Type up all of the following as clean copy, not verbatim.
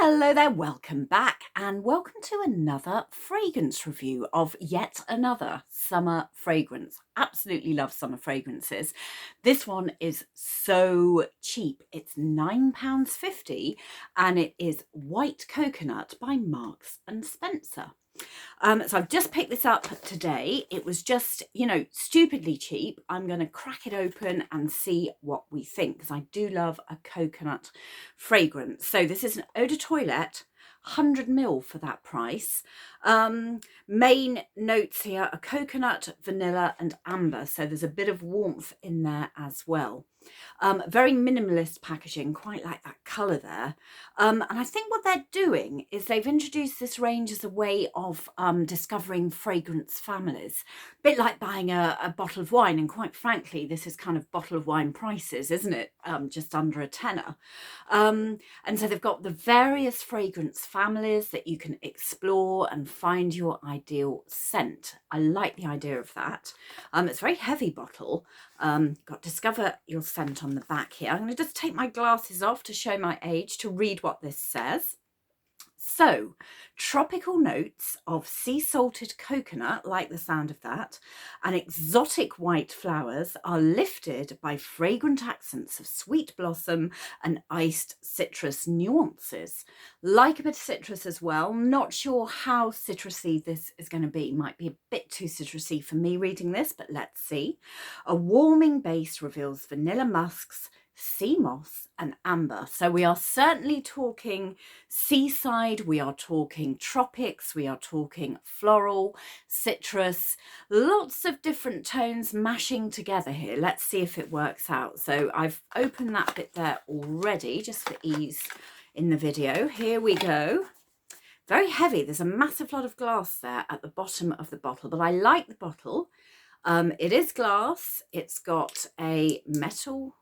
Hello there, welcome back, and welcome to another fragrance review of yet another summer fragrance. Absolutely love summer fragrances. This one is so cheap. It's £9.50 and it is White Coconut by Marks and Spencer. So I've just picked this up today. It was just, stupidly cheap. I'm going to crack it open and see what we think, because I do love a coconut fragrance. So this is an eau de toilette, 100ml for that price. Main notes here are coconut, vanilla and amber. So there's a bit of warmth in there as well. Very minimalist packaging, quite like that colour there. And I think what they're doing is they've introduced this range as a way of discovering fragrance families. A bit like buying a bottle of wine, and quite frankly, this is kind of bottle of wine prices, isn't it? Just under a tenner. And so they've got the various fragrance families that you can explore and find your ideal scent. I like the idea of that. It's a very heavy bottle. Got discover your scent on the back here. I'm going to just take my glasses off to show my age to read what this says. So, tropical notes of sea salted coconut, like the sound of that, and exotic white flowers are lifted by fragrant accents of sweet blossom and iced citrus nuances. Like a bit of citrus as well. Not sure how citrusy this is going to be. Might be a bit too citrusy for me reading this, but let's see. A warming base reveals vanilla musks, sea moss and amber. So we are certainly talking seaside, we are talking tropics, we are talking floral, citrus, lots of different tones mashing together here. Let's see if it works out. So I've opened that bit there already, just for ease in the video. Here we go. Very heavy. There's a massive lot of glass there at the bottom of the bottle, but I like the bottle. It is glass. It's got a metal,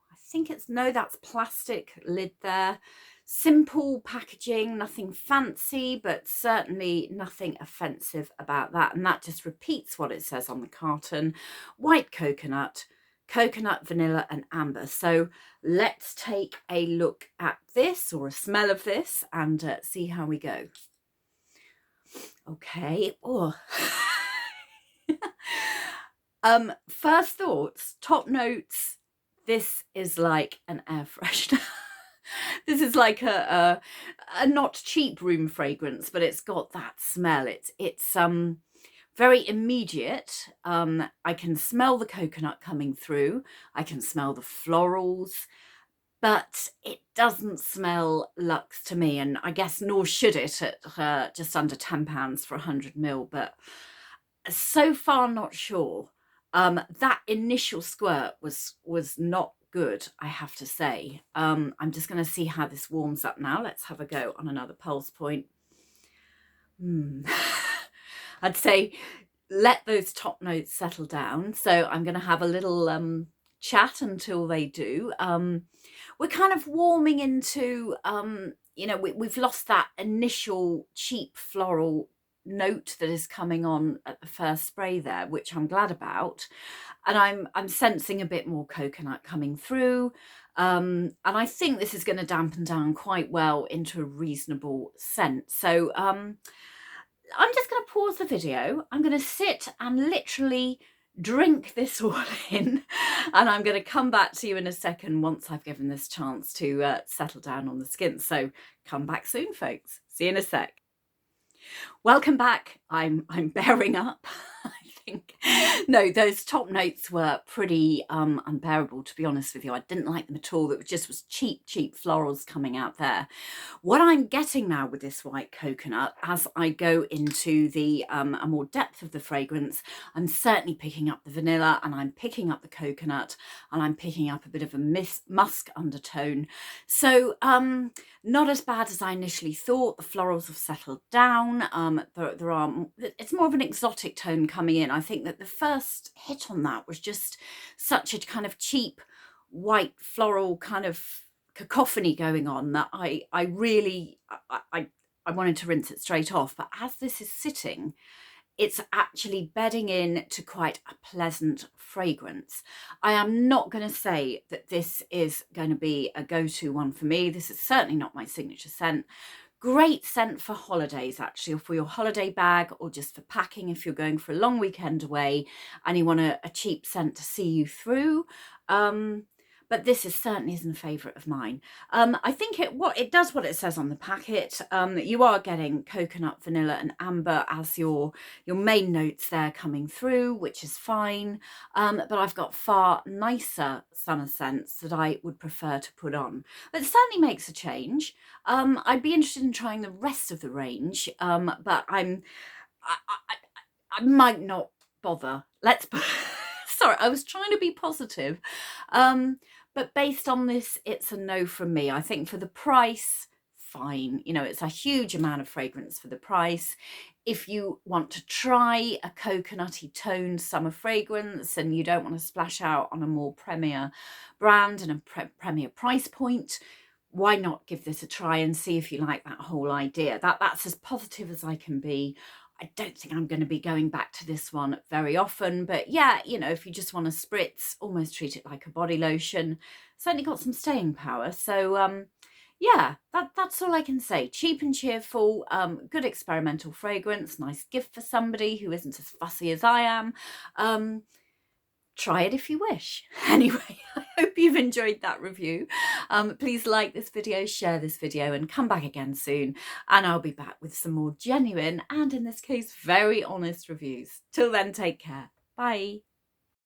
that's plastic lid there. Simple packaging, nothing fancy, but certainly nothing offensive about that. And that just repeats what it says on the carton. White coconut, coconut, vanilla and amber. So let's take a look at this, or a smell of this, and see how we go. Okay. Oh. First thoughts, top notes. This is like an air freshener. This is like a not cheap room fragrance, but it's got that smell. It's very immediate. I can smell the coconut coming through. I can smell the florals, but it doesn't smell luxe to me, and I guess nor should it at just under £10 for 100ml. But so far, not sure. That initial squirt was not good, I have to say. I'm just going to see how this warms up now. Let's have a go on another pulse point. I'd say let those top notes settle down. So I'm going to have a little chat until they do. We're kind of warming into, we've lost that initial cheap floral note that is coming on at the first spray there, which I'm glad about, and I'm sensing a bit more coconut coming through, and I think this is going to dampen down quite well into a reasonable scent. So I'm just going to pause the video. I'm going to sit and literally drink this all in, and I'm going to come back to you in a second once I've given this chance to settle down on the skin. So come back soon, folks. See you in a sec. Welcome back. I'm bearing up. I think. No, those top notes were pretty unbearable, to be honest with you. I didn't like them at all. It just was cheap florals coming out there. What I'm getting now with this white coconut, as I go into the a more depth of the fragrance, I'm certainly picking up the vanilla, and I'm picking up the coconut, and I'm picking up a bit of a musk undertone. So not as bad as I initially thought. The florals have settled down. It's more of an exotic tone coming in. I think that the first hit on that was just such a kind of cheap white floral kind of cacophony going on that I wanted to rinse it straight off. But as this is sitting, it's actually bedding in to quite a pleasant fragrance. I am not going to say that this is going to be a go-to one for me. This is certainly not my signature scent, Great scent for holidays, actually, or for your holiday bag, or just for packing if you're going for a long weekend away and you want a cheap scent to see you through. But this is certainly isn't a favourite of mine. I think it does what it says on the packet. You are getting coconut, vanilla, and amber as your main notes there coming through, which is fine. But I've got far nicer summer scents that I would prefer to put on. But it certainly makes a change. I'd be interested in trying the rest of the range, but I, I might not bother. Sorry, I was trying to be positive. But based on this, it's a no from me. I think for the price, fine. You know, it's a huge amount of fragrance for the price. If you want to try a coconutty toned summer fragrance and you don't want to splash out on a more premier brand and a premier price point, why not give this a try and see if you like that whole idea? That's as positive as I can be. I don't think I'm going to be going back to this one very often, but yeah, you know, if you just want to spritz, almost treat it like a body lotion, certainly got some staying power. So yeah, that's all I can say. Cheap and cheerful, good experimental fragrance, nice gift for somebody who isn't as fussy as I am. Try it if you wish. Anyway, I hope you've enjoyed that review. Please like this video, share this video, and come back again soon. And I'll be back with some more genuine and, in this case, very honest reviews. Till then, take care. Bye.